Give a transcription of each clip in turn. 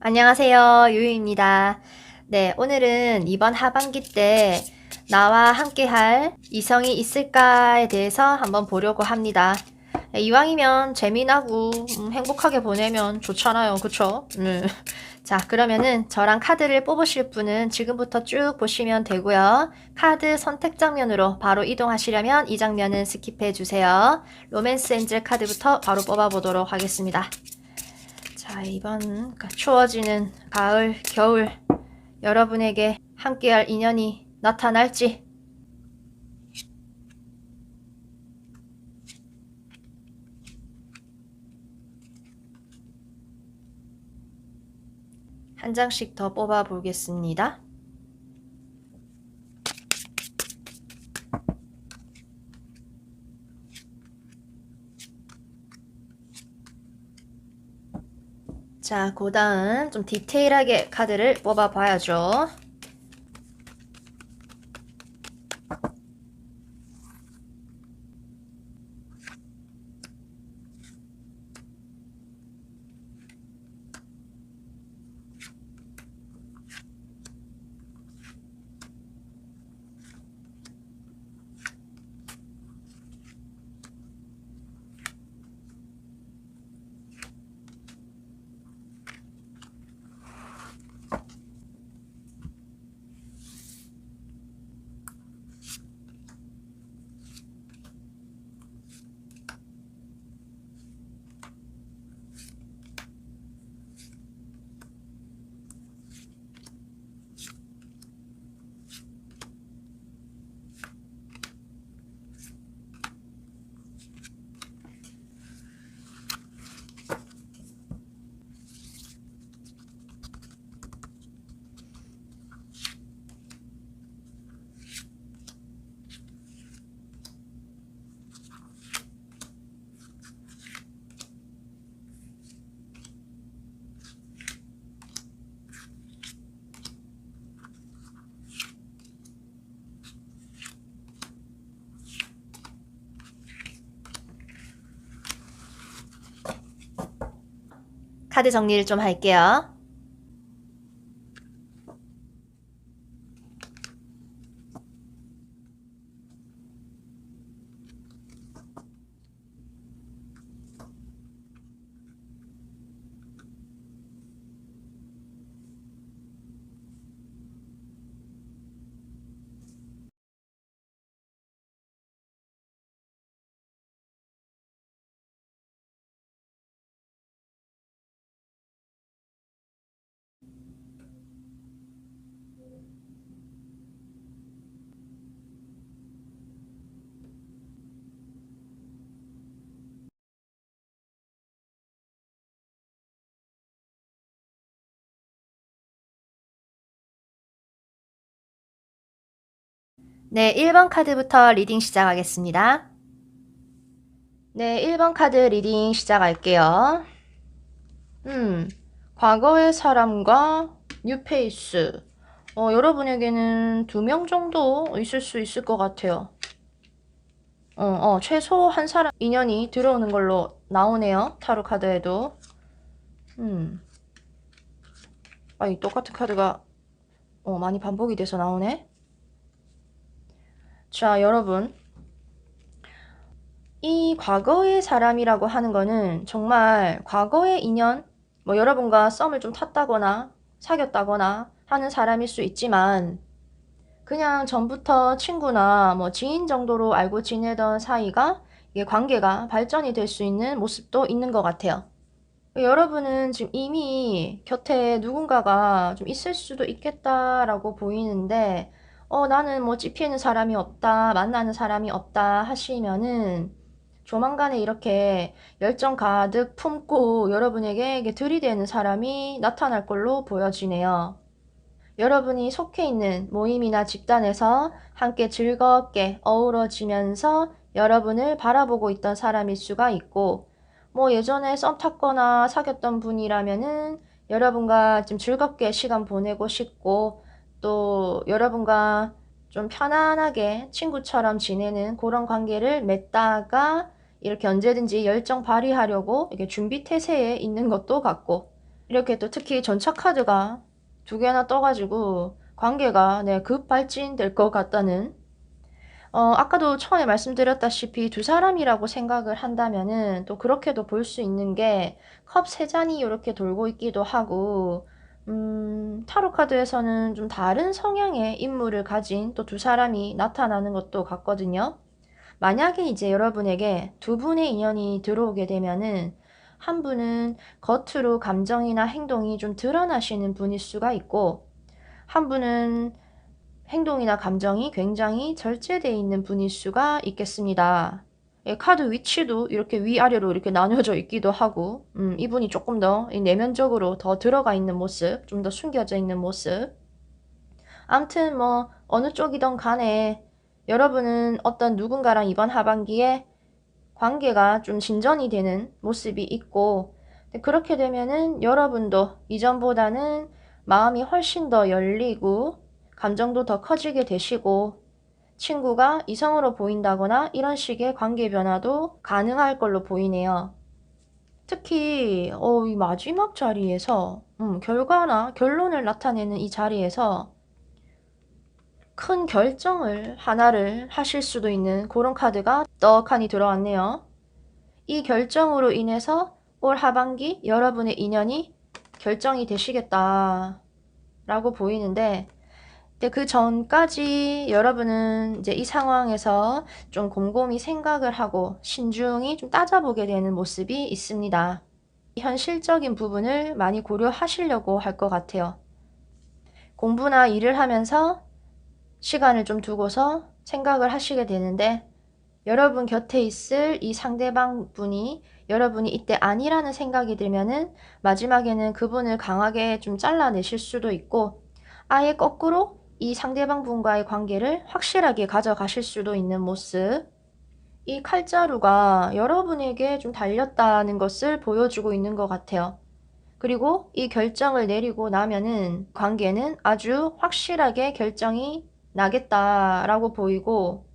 안녕하세요. 유유입니다. 네, 오늘은 이번 하반기 때 나와 함께할 이성이 있을까에 대해서 한번 보려고 합니다. 네, 이왕이면 재미나고 행복하게 보내면 좋잖아요. 그쵸? 자, 그러면은 저랑 카드를 뽑으실 분은 지금부터 쭉 보시면 되고요. 카드 선택 장면으로 바로 이동하시려면 이 장면은 스킵해 주세요. 로맨스 엔젤 카드부터 바로 뽑아보도록 하겠습니다. 자, 이번 추워지는 가을, 겨울 여러분에게 함께할 인연이 나타날지 한 장씩 더 뽑아 보겠습니다. 자, 그 다음 좀 디테일하게 카드를 뽑아 봐야죠. 카드 정리를 좀 할게요. 네, 1번 카드부터 리딩 시작하겠습니다. 네, 1번 카드 리딩 시작할게요. 과거의 사람과 뉴페이스. 여러분에게는 2명 정도 있을 수 있을 것 같아요. 최소 한 사람 인연이 들어오는 걸로 나오네요. 타로 카드에도. 이 똑같은 카드가 많이 반복이 돼서 나오네. 자, 여러분. 이 과거의 사람이라고 하는 거는 정말 과거의 인연, 여러분과 썸을 좀 탔다거나 사귀었다거나 하는 사람일 수 있지만 그냥 전부터 친구나 지인 정도로 알고 지내던 사이가 이게 관계가 발전이 될 수 있는 모습도 있는 것 같아요. 여러분은 지금 이미 곁에 누군가가 좀 있을 수도 있겠다라고 보이는데 나는 찝히는 사람이 없다, 만나는 사람이 없다 하시면은 조만간에 이렇게 열정 가득 품고 여러분에게 들이대는 사람이 나타날 걸로 보여지네요. 여러분이 속해 있는 모임이나 집단에서 함께 즐겁게 어우러지면서 여러분을 바라보고 있던 사람일 수가 있고, 예전에 썸 탔거나 사귀었던 분이라면은 여러분과 좀 즐겁게 시간 보내고 싶고, 또 여러분과 좀 편안하게 친구처럼 지내는 그런 관계를 맺다가 이렇게 언제든지 열정 발휘하려고 이렇게 준비 태세에 있는 것도 같고, 이렇게 또 특히 전차 카드가 두 개나 떠가지고 관계가 급발진될 것 같다는 아까도 처음에 말씀드렸다시피 두 사람이라고 생각을 한다면은 또 그렇게도 볼 수 있는 게 컵 세 잔이 이렇게 돌고 있기도 하고 타로 카드에서는 좀 다른 성향의 인물을 가진 또 두 사람이 나타나는 것도 같거든요. 만약에 이제 여러분에게 두 분의 인연이 들어오게 되면은 한 분은 겉으로 감정이나 행동이 좀 드러나시는 분일 수가 있고 한 분은 행동이나 감정이 굉장히 절제되어 있는 분일 수가 있겠습니다. 예, 카드 위치도 이렇게 위아래로 이렇게 나뉘어져 있기도 하고 이분이 조금 더 내면적으로 더 들어가 있는 모습, 좀 더 숨겨져 있는 모습. 아무튼 뭐 어느 쪽이든 간에 여러분은 어떤 누군가랑 이번 하반기에 관계가 좀 진전이 되는 모습이 있고 그렇게 되면은 여러분도 이전보다는 마음이 훨씬 더 열리고 감정도 더 커지게 되시고 친구가 이성으로 보인다거나 이런 식의 관계 변화도 가능할 걸로 보이네요. 특히 이 마지막 자리에서 결과나 결론을 나타내는 이 자리에서 큰 결정을 하나를 하실 수도 있는 그런 카드가 떡하니 들어왔네요. 이 결정으로 인해서 올 하반기 여러분의 인연이 결정이 되시겠다 라고 보이는데 근데 그 전까지 여러분은 이제 이 상황에서 좀 곰곰이 생각을 하고 신중히 좀 따져보게 되는 모습이 있습니다. 현실적인 부분을 많이 고려하시려고 할 것 같아요. 공부나 일을 하면서 시간을 좀 두고서 생각을 하시게 되는데 여러분 곁에 있을 이 상대방 분이 여러분이 이때 아니라는 생각이 들면은 마지막에는 그분을 강하게 좀 잘라내실 수도 있고 아예 거꾸로 이 상대방 분과의 관계를 확실하게 가져가실 수도 있는 모습. 이 칼자루가 여러분에게 좀 달렸다는 것을 보여주고 있는 것 같아요. 그리고 이 결정을 내리고 나면은 관계는 아주 확실하게 결정이 나겠다라고 보이고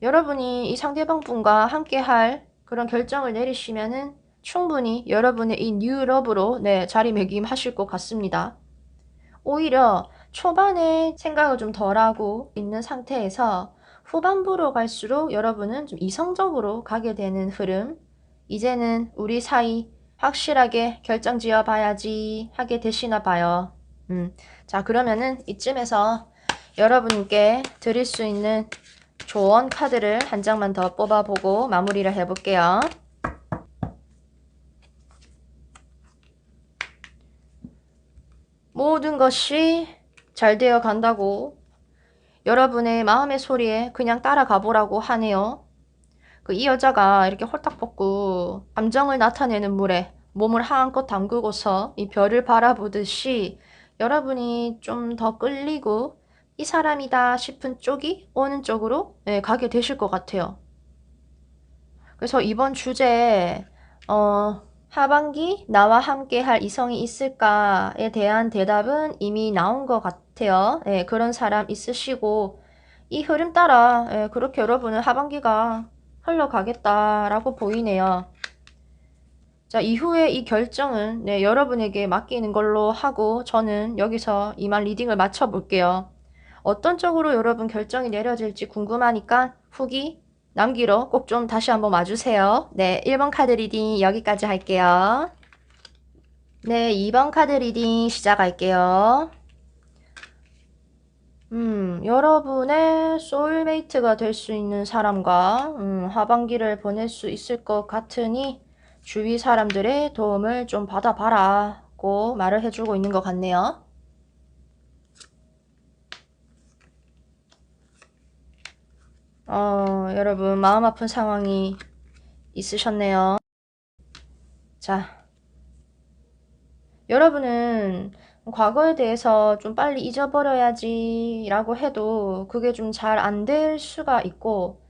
여러분이 이 상대방 분과 함께 할 그런 결정을 내리시면은 충분히 여러분의 이 뉴러브로 자리매김하실 것 같습니다. 오히려 초반에 생각을 좀 덜하고 있는 상태에서 후반부로 갈수록 여러분은 좀 이성적으로 가게 되는 흐름, 이제는 우리 사이 확실하게 결정 지어 봐야지 하게 되시나 봐요. 자, 그러면은 이쯤에서 여러분께 드릴 수 있는 조언 카드를 한 장만 더 뽑아보고 마무리를 해볼게요. 모든 것이 잘 되어 간다고 여러분의 마음의 소리에 그냥 따라가 보라고 하네요. 이 여자가 이렇게 홀딱 벗고 감정을 나타내는 물에 몸을 한껏 담그고서 이 별을 바라보듯이 여러분이 좀 더 끌리고 이 사람이다 싶은 쪽이 오는 쪽으로 가게 되실 것 같아요. 그래서 이번 주제에 하반기 나와 함께 할 이성이 있을까에 대한 대답은 이미 나온 것 같아요. 그런 사람 있으시고 이 흐름 따라 그렇게 여러분은 하반기가 흘러가겠다라고 보이네요. 자, 이후에 이 결정은 여러분에게 맡기는 걸로 하고 저는 여기서 이만 리딩을 마쳐볼게요. 어떤 쪽으로 여러분 결정이 내려질지 궁금하니까 후기 남기러 꼭 좀 다시 한번 와주세요. 네, 1번 카드 리딩 여기까지 할게요. 네, 2번 카드 리딩 시작할게요. 여러분의 소울메이트가 될 수 있는 사람과 하반기를 보낼 수 있을 것 같으니 주위 사람들의 도움을 좀 받아봐라고 말을 해주고 있는 것 같네요. 여러분 마음 아픈 상황이 있으셨네요. 자, 여러분은 과거에 대해서 좀 빨리 잊어버려야지 라고 해도 그게 좀 잘 안 될 수가 있고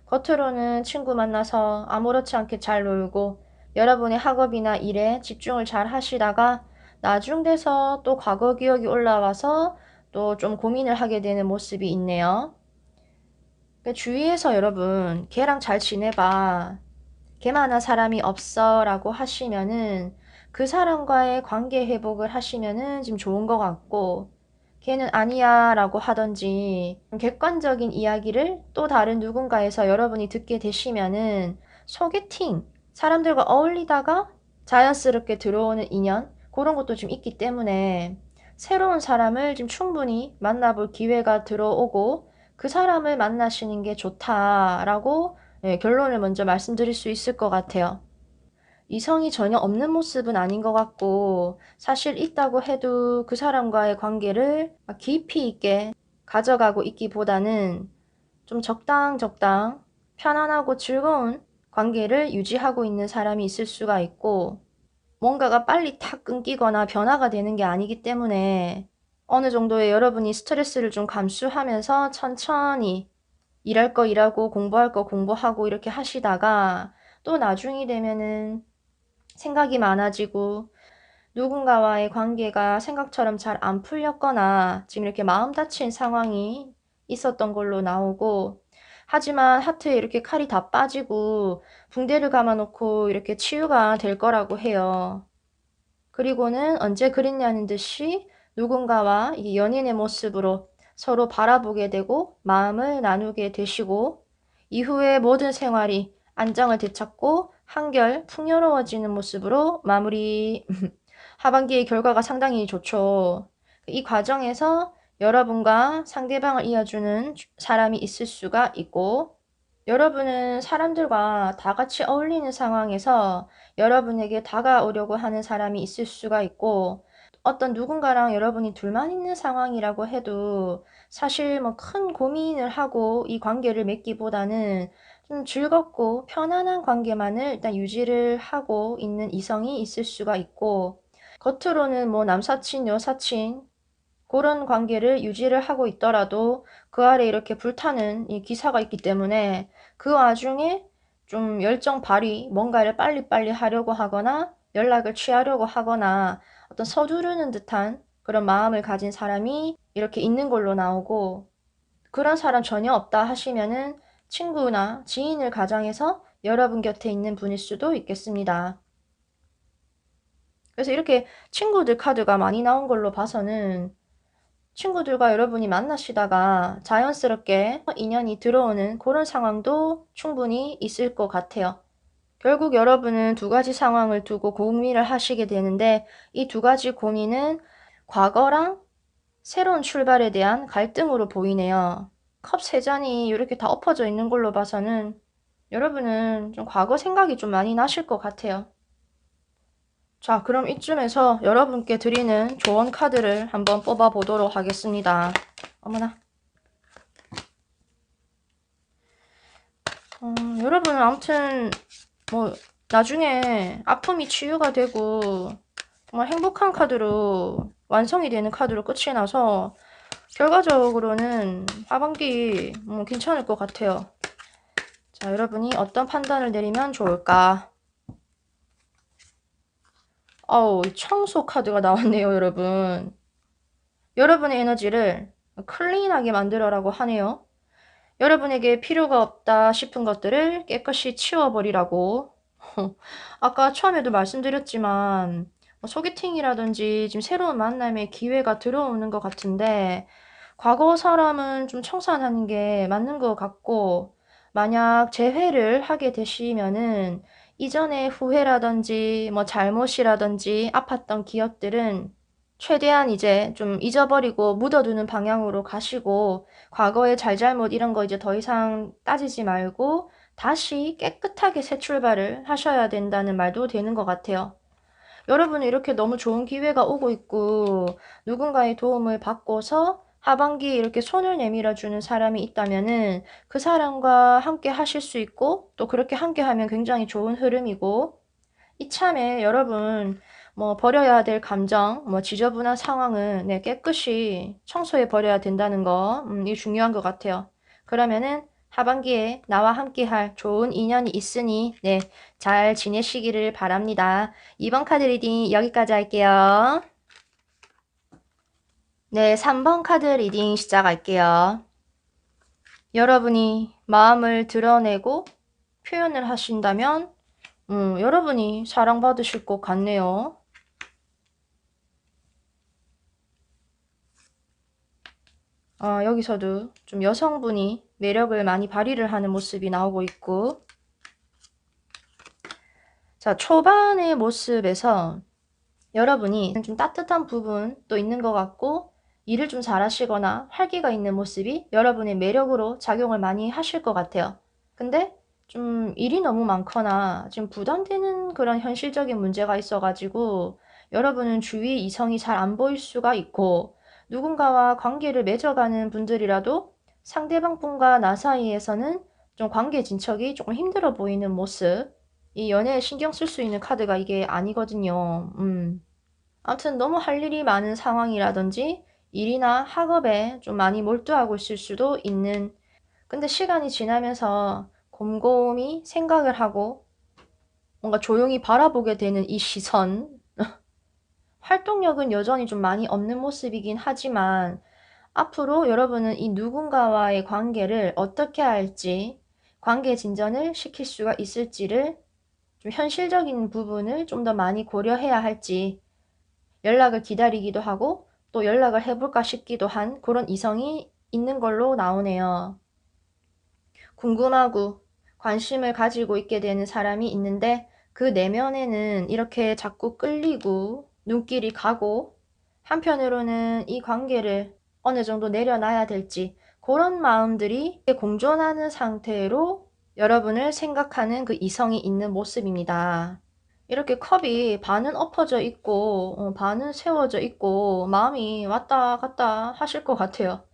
겉으로는 친구 만나서 아무렇지 않게 잘 놀고 여러분의 학업이나 일에 집중을 잘 하시다가 나중 돼서 또 과거 기억이 올라와서 또 좀 고민을 하게 되는 모습이 있네요. 주위에서 여러분 걔랑 잘 지내봐, 걔만한 사람이 없어 라고 하시면은 그 사람과의 관계 회복을 하시면은 지금 좋은 것 같고, 걔는 아니야 라고 하던지 객관적인 이야기를 또 다른 누군가에서 여러분이 듣게 되시면은 소개팅, 사람들과 어울리다가 자연스럽게 들어오는 인연, 그런 것도 좀 있기 때문에 새로운 사람을 지금 충분히 만나볼 기회가 들어오고 그 사람을 만나시는 게 좋다라고 결론을 먼저 말씀드릴 수 있을 것 같아요. 이성이 전혀 없는 모습은 아닌 것 같고, 사실 있다고 해도 그 사람과의 관계를 깊이 있게 가져가고 있기보다는 좀 적당 편안하고 즐거운 관계를 유지하고 있는 사람이 있을 수가 있고, 뭔가가 빨리 탁 끊기거나 변화가 되는 게 아니기 때문에 어느 정도의 여러분이 스트레스를 좀 감수하면서 천천히 일할 거 일하고 공부할 거 공부하고 이렇게 하시다가 또 나중이 되면은 생각이 많아지고 누군가와의 관계가 생각처럼 잘 안 풀렸거나 지금 이렇게 마음 다친 상황이 있었던 걸로 나오고, 하지만 하트에 이렇게 칼이 다 빠지고 붕대를 감아놓고 이렇게 치유가 될 거라고 해요. 그리고는 언제 그랬냐는 듯이 누군가와 이 연인의 모습으로 서로 바라보게 되고 마음을 나누게 되시고, 이후에 모든 생활이 안정을 되찾고 한결 풍요로워지는 모습으로 마무리. 하반기의 결과가 상당히 좋죠. 이 과정에서 여러분과 상대방을 이어주는 사람이 있을 수가 있고, 여러분은 사람들과 다 같이 어울리는 상황에서 여러분에게 다가오려고 하는 사람이 있을 수가 있고, 어떤 누군가랑 여러분이 둘만 있는 상황이라고 해도 사실 뭐 큰 고민을 하고 이 관계를 맺기보다는 좀 즐겁고 편안한 관계만을 일단 유지를 하고 있는 이성이 있을 수가 있고, 겉으로는 뭐 남사친, 여사친 그런 관계를 유지를 하고 있더라도 그 아래 이렇게 불타는 이 기사가 있기 때문에 그 와중에 좀 열정 발휘, 뭔가를 빨리빨리 하려고 하거나 연락을 취하려고 하거나 어떤 서두르는 듯한 그런 마음을 가진 사람이 이렇게 있는 걸로 나오고, 그런 사람 전혀 없다 하시면은 친구나 지인을 가정해서 여러분 곁에 있는 분일 수도 있겠습니다. 그래서 이렇게 친구들 카드가 많이 나온 걸로 봐서는 친구들과 여러분이 만나시다가 자연스럽게 인연이 들어오는 그런 상황도 충분히 있을 것 같아요. 결국 여러분은 두 가지 상황을 두고 고민을 하시게 되는데, 이 두 가지 고민은 과거랑 새로운 출발에 대한 갈등으로 보이네요. 컵 세 잔이 이렇게 다 엎어져 있는 걸로 봐서는 여러분은 좀 과거 생각이 좀 많이 나실 것 같아요. 자, 그럼 이쯤에서 여러분께 드리는 조언 카드를 한번 뽑아 보도록 하겠습니다. 어머나. 여러분은 아무튼 뭐 나중에 아픔이 치유가 되고 정말 행복한 카드로 완성이 되는 카드로 끝이 나서 결과적으로는 하반기 괜찮을 것 같아요. 자, 여러분이 어떤 판단을 내리면 좋을까? 어우, 청소 카드가 나왔네요, 여러분. 여러분의 에너지를 클린하게 만들어라고 하네요. 여러분에게 필요가 없다 싶은 것들을 깨끗이 치워버리라고. 아까 처음에도 말씀드렸지만 소개팅이라든지 지금 새로운 만남의 기회가 들어오는 것 같은데, 과거 사람은 좀 청산하는 게 맞는 것 같고, 만약 재회를 하게 되시면은 이전의 후회라든지 뭐 잘못이라든지 아팠던 기억들은 최대한 이제 좀 잊어버리고 묻어두는 방향으로 가시고, 과거의 잘잘못 이런 거 이제 더 이상 따지지 말고 다시 깨끗하게 새 출발을 하셔야 된다는 말도 되는 것 같아요. 여러분은 이렇게 너무 좋은 기회가 오고 있고 누군가의 도움을 받고서 하반기에 이렇게 손을 내밀어 주는 사람이 있다면은 그 사람과 함께 하실 수 있고, 또 그렇게 함께 하면 굉장히 좋은 흐름이고, 이참에 여러분 뭐 버려야 될 감정, 뭐 지저분한 상황은 깨끗이 청소해 버려야 된다는 거, 이게 중요한 것 같아요. 그러면은 하반기에 나와 함께 할 좋은 인연이 있으니 잘 지내시기를 바랍니다. 이번 카드 리딩 여기까지 할게요. 네, 3번 카드 리딩 시작할게요. 여러분이 마음을 드러내고 표현을 하신다면 여러분이 사랑받으실 것 같네요. 여기서도 좀 여성분이 매력을 많이 발휘를 하는 모습이 나오고 있고, 자, 초반의 모습에서 여러분이 좀 따뜻한 부분도 있는 것 같고, 일을 좀 잘하시거나 활기가 있는 모습이 여러분의 매력으로 작용을 많이 하실 것 같아요. 근데 좀 일이 너무 많거나 좀 부담되는 그런 현실적인 문제가 있어가지고 여러분은 주위 이성이 잘 안 보일 수가 있고, 누군가와 관계를 맺어가는 분들이라도 상대방 분과 나 사이에서는 좀 관계 진척이 조금 힘들어 보이는 모습. 이 연애에 신경 쓸 수 있는 카드가 이게 아니거든요. 아무튼 너무 할 일이 많은 상황이라든지 일이나 학업에 좀 많이 몰두하고 있을 수도 있는, 근데 시간이 지나면서 곰곰이 생각을 하고 뭔가 조용히 바라보게 되는 이 시선, 활동력은 여전히 좀 많이 없는 모습이긴 하지만 앞으로 여러분은 이 누군가와의 관계를 어떻게 할지, 관계 진전을 시킬 수가 있을지를, 좀 현실적인 부분을 좀 더 많이 고려해야 할지, 연락을 기다리기도 하고 또 연락을 해볼까 싶기도 한 그런 이성이 있는 걸로 나오네요. 궁금하고 관심을 가지고 있게 되는 사람이 있는데 그 내면에는 이렇게 자꾸 끌리고 눈길이 가고, 한편으로는 이 관계를 어느 정도 내려놔야 될지 그런 마음들이 공존하는 상태로 여러분을 생각하는 그 이성이 있는 모습입니다. 이렇게 컵이 반은 엎어져 있고 반은 세워져 있고 마음이 왔다 갔다 하실 것 같아요.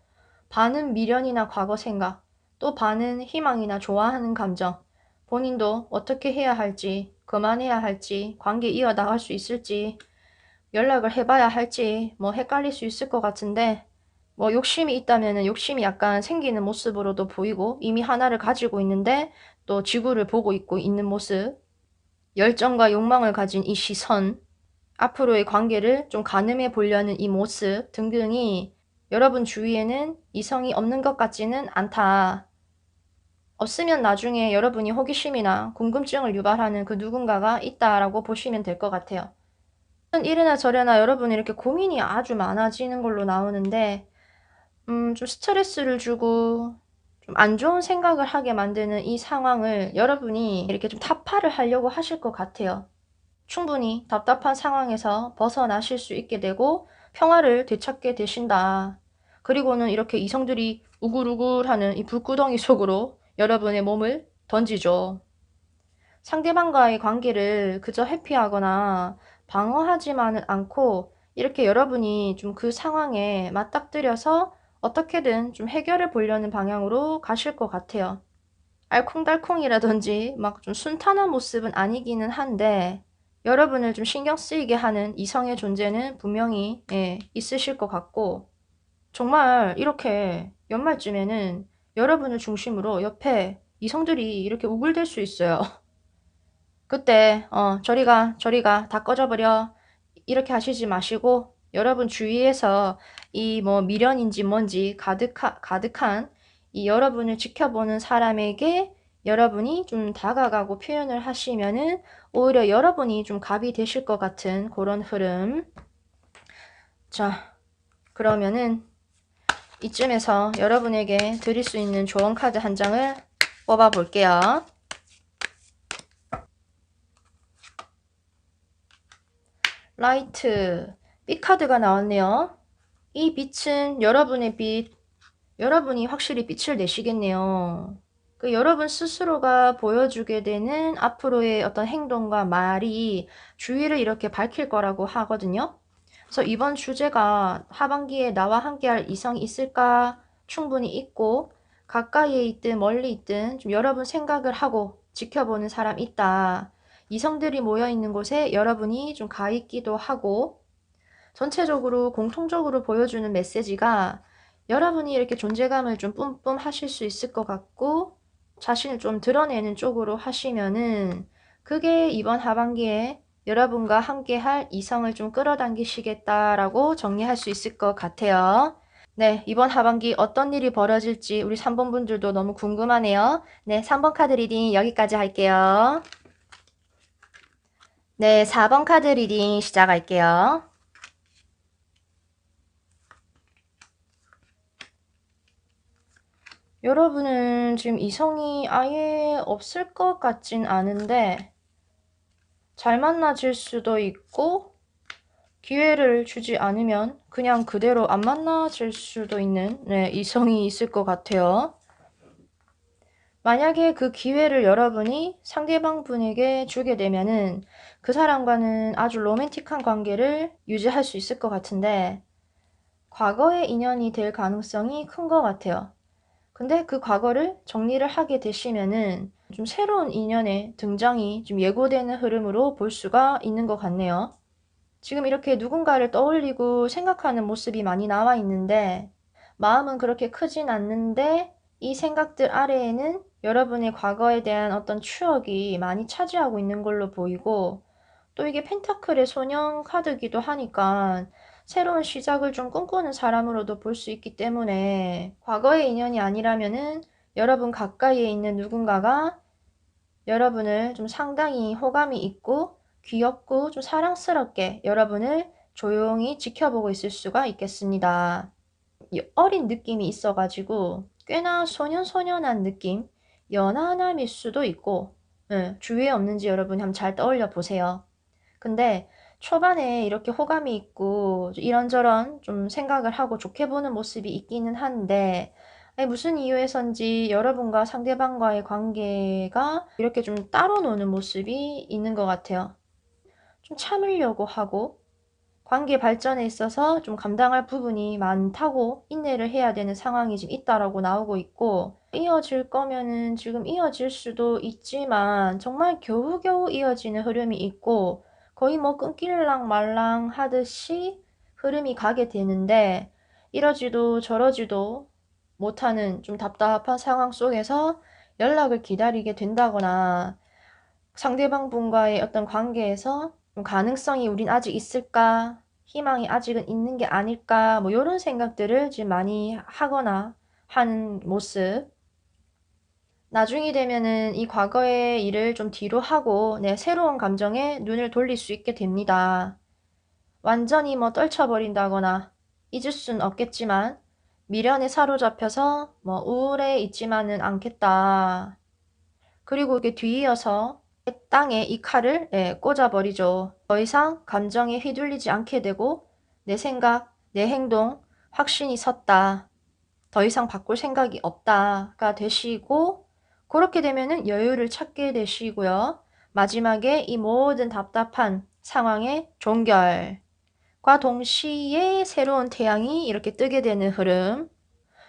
반은 미련이나 과거 생각, 또 반은 희망이나 좋아하는 감정, 본인도 어떻게 해야 할지, 그만해야 할지, 관계 이어나갈 수 있을지, 연락을 해봐야 할지 뭐 헷갈릴 수 있을 것 같은데, 뭐 욕심이 있다면은 욕심이 약간 생기는 모습으로도 보이고, 이미 하나를 가지고 있는데 또 지구를 보고 있고 있는 모습, 열정과 욕망을 가진 이 시선, 앞으로의 관계를 좀 가늠해 보려는 이 모습 등등이 여러분 주위에는 이성이 없는 것 같지는 않다. 없으면 나중에 여러분이 호기심이나 궁금증을 유발하는 그 누군가가 있다라고 보시면 될 것 같아요. 이래나 저래나 여러분이 이렇게 고민이 아주 많아지는 걸로 나오는데, 좀 스트레스를 주고 좀 안 좋은 생각을 하게 만드는 이 상황을 여러분이 이렇게 좀 타파를 하려고 하실 것 같아요. 충분히 답답한 상황에서 벗어나실 수 있게 되고 평화를 되찾게 되신다. 그리고는 이렇게 이성들이 우글우글하는 이 불구덩이 속으로 여러분의 몸을 던지죠. 상대방과의 관계를 그저 회피하거나 방어하지만은 않고 이렇게 여러분이 좀 그 상황에 맞닥뜨려서 어떻게든 좀 해결해 보려는 방향으로 가실 것 같아요. 알콩달콩이라든지 막 좀 순탄한 모습은 아니기는 한데 여러분을 좀 신경 쓰이게 하는 이성의 존재는 분명히 있으실 것 같고, 정말 이렇게 연말쯤에는 여러분을 중심으로 옆에 이성들이 이렇게 우글댈 수 있어요. 그때 저리가 다 꺼져버려 이렇게 하시지 마시고 여러분 주위에서 이 뭐 미련인지 뭔지 가득한 이 여러분을 지켜보는 사람에게 여러분이 좀 다가가고 표현을 하시면은 오히려 여러분이 좀 갑이 되실 것 같은 그런 흐름. 자, 그러면은 이쯤에서 여러분에게 드릴 수 있는 조언 카드 한 장을 뽑아 볼게요. 라이트, 빛 카드가 나왔네요. 이 빛은 여러분의 빛, 여러분이 확실히 빛을 내시겠네요. 그 여러분 스스로가 보여주게 되는 앞으로의 어떤 행동과 말이 주위를 이렇게 밝힐 거라고 하거든요. 그래서 이번 주제가 하반기에 나와 함께할 이성이 있을까? 충분히 있고, 가까이에 있든 멀리 있든 좀 여러분 생각을 하고 지켜보는 사람 있다. 이성들이 모여 있는 곳에 여러분이 좀 가 있기도 하고, 전체적으로 공통적으로 보여주는 메시지가 여러분이 이렇게 존재감을 좀 뿜뿜 하실 수 있을 것 같고, 자신을 좀 드러내는 쪽으로 하시면은 그게 이번 하반기에 여러분과 함께 할 이성을 좀 끌어당기시겠다라고 정리할 수 있을 것 같아요. 네, 이번 하반기 어떤 일이 벌어질지 우리 3번 분들도 너무 궁금하네요. 네, 3번 카드 리딩 여기까지 할게요. 네, 4번 카드 리딩 시작할게요. 여러분은 지금 이성이 아예 없을 것 같진 않은데 잘 만나질 수도 있고 기회를 주지 않으면 그냥 그대로 안 만나질 수도 있는 이성이 있을 것 같아요. 만약에 그 기회를 여러분이 상대방 분에게 주게 되면은 그 사람과는 아주 로맨틱한 관계를 유지할 수 있을 것 같은데 과거의 인연이 될 가능성이 큰 것 같아요. 근데 그 과거를 정리를 하게 되시면은 좀 새로운 인연의 등장이 좀 예고되는 흐름으로 볼 수가 있는 것 같네요. 지금 이렇게 누군가를 떠올리고 생각하는 모습이 많이 나와 있는데 마음은 그렇게 크진 않는데 이 생각들 아래에는 여러분의 과거에 대한 어떤 추억이 많이 차지하고 있는 걸로 보이고 또 이게 펜타클의 소년 카드기도 하니까 새로운 시작을 좀 꿈꾸는 사람으로도 볼 수 있기 때문에 과거의 인연이 아니라면은 여러분 가까이에 있는 누군가가 여러분을 좀 상당히 호감이 있고 귀엽고 좀 사랑스럽게 여러분을 조용히 지켜보고 있을 수가 있겠습니다. 어린 느낌이 있어가지고 꽤나 소년소년한 느낌, 연하남일 수도 있고 주위에 없는지 여러분이 한번 잘 떠올려 보세요. 근데 초반에 이렇게 호감이 있고 이런저런 좀 생각을 하고 좋게 보는 모습이 있기는 한데 무슨 이유에선지 여러분과 상대방과의 관계가 이렇게 좀 따로 노는 모습이 있는 것 같아요. 좀 참으려고 하고 관계 발전에 있어서 좀 감당할 부분이 많다고 인내를 해야 되는 상황이 지금 있다라고 나오고 있고 이어질 거면은 지금 이어질 수도 있지만 정말 겨우겨우 이어지는 흐름이 있고 거의 뭐 끊길랑 말랑 하듯이 흐름이 가게 되는데 이러지도 저러지도 못하는 좀 답답한 상황 속에서 연락을 기다리게 된다거나 상대방 분과의 어떤 관계에서 좀 가능성이 우린 아직 있을까? 희망이 아직은 있는 게 아닐까? 뭐 이런 생각들을 지금 많이 하거나 하는 모습. 나중이 되면은 이 과거의 일을 좀 뒤로 하고 새로운 감정에 눈을 돌릴 수 있게 됩니다. 완전히 뭐 떨쳐버린다거나 잊을 순 없겠지만 미련에 사로잡혀서 뭐 우울해 있지만은 않겠다. 그리고 이게 뒤이어서 땅에 이 칼을 꽂아버리죠. 더 이상 감정에 휘둘리지 않게 되고 내 생각, 내 행동, 확신이 섰다. 더 이상 바꿀 생각이 없다가 되시고 그렇게 되면은 여유를 찾게 되시고요. 마지막에 이 모든 답답한 상황의 종결과 동시에 새로운 태양이 이렇게 뜨게 되는 흐름.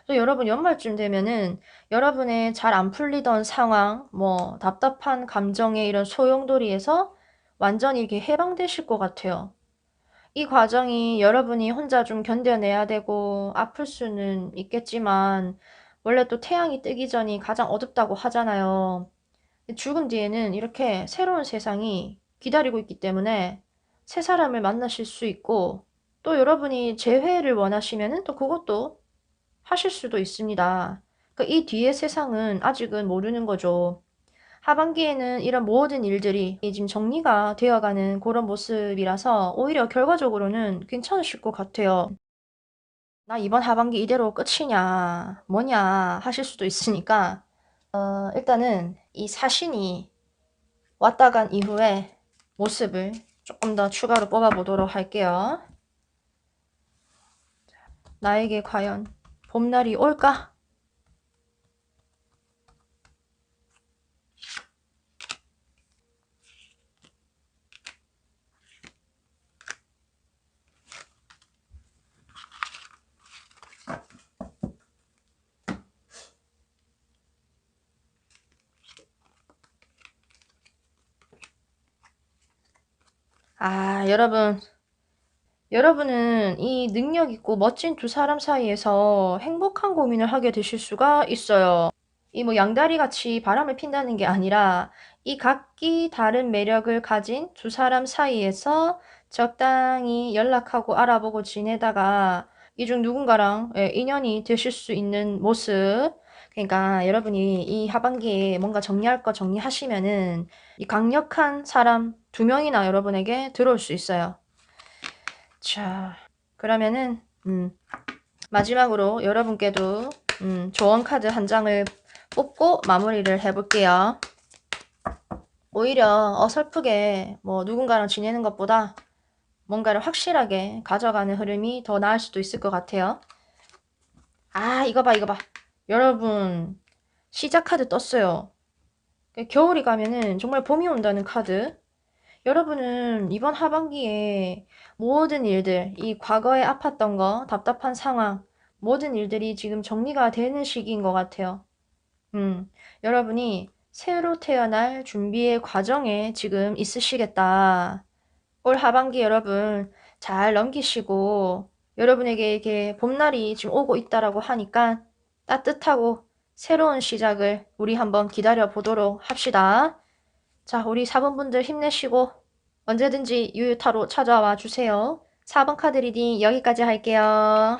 또 여러분 연말쯤 되면은 여러분의 잘 안 풀리던 상황, 뭐 답답한 감정의 이런 소용돌이에서 완전히 이렇게 해방되실 것 같아요. 이 과정이 여러분이 혼자 좀 견뎌내야 되고 아플 수는 있겠지만 원래 또 태양이 뜨기 전이 가장 어둡다고 하잖아요. 죽은 뒤에는 이렇게 새로운 세상이 기다리고 있기 때문에 새 사람을 만나실 수 있고 또 여러분이 재회를 원하시면은 또 그것도 하실 수도 있습니다. 그러니까 이 뒤의 세상은 아직은 모르는 거죠. 하반기에는 이런 모든 일들이 지금 정리가 되어가는 그런 모습이라서 오히려 결과적으로는 괜찮으실 것 같아요. 나 이번 하반기 이대로 끝이냐, 뭐냐 하실 수도 있으니까 일단은 이 사신이 왔다 간 이후에 모습을 조금 더 추가로 뽑아보도록 할게요. 나에게 과연 봄날이 올까? 여러분은 이 능력 있고 멋진 두 사람 사이에서 행복한 고민을 하게 되실 수가 있어요. 이 뭐 양다리 같이 바람을 핀다는 게 아니라 이 각기 다른 매력을 가진 두 사람 사이에서 적당히 연락하고 알아보고 지내다가 이 중 누군가랑 인연이 되실 수 있는 모습. 그러니까 여러분이 이 하반기에 뭔가 정리할 거 정리하시면은 이 강력한 사람 두 명이나 여러분에게 들어올 수 있어요. 자, 그러면은 마지막으로 여러분께도 조언 카드 한 장을 뽑고 마무리를 해볼게요. 오히려 어설프게 뭐 누군가랑 지내는 것보다 뭔가를 확실하게 가져가는 흐름이 더 나을 수도 있을 것 같아요. 아, 이거 봐, 이거 봐. 여러분, 시작 카드 떴어요. 겨울이 가면은 정말 봄이 온다는 카드. 여러분은 이번 하반기에 모든 일들, 이 과거에 아팠던 거, 답답한 상황, 모든 일들이 지금 정리가 되는 시기인 것 같아요. 여러분이 새로 태어날 준비의 과정에 지금 있으시겠다. 올 하반기 여러분 잘 넘기시고 여러분에게 이렇게 봄날이 지금 오고 있다라고 하니까 따뜻하고 새로운 시작을 우리 한번 기다려 보도록 합시다. 자, 우리 4번분들 힘내시고 언제든지 유유타로 찾아와 주세요. 4번 카드 리딩 여기까지 할게요.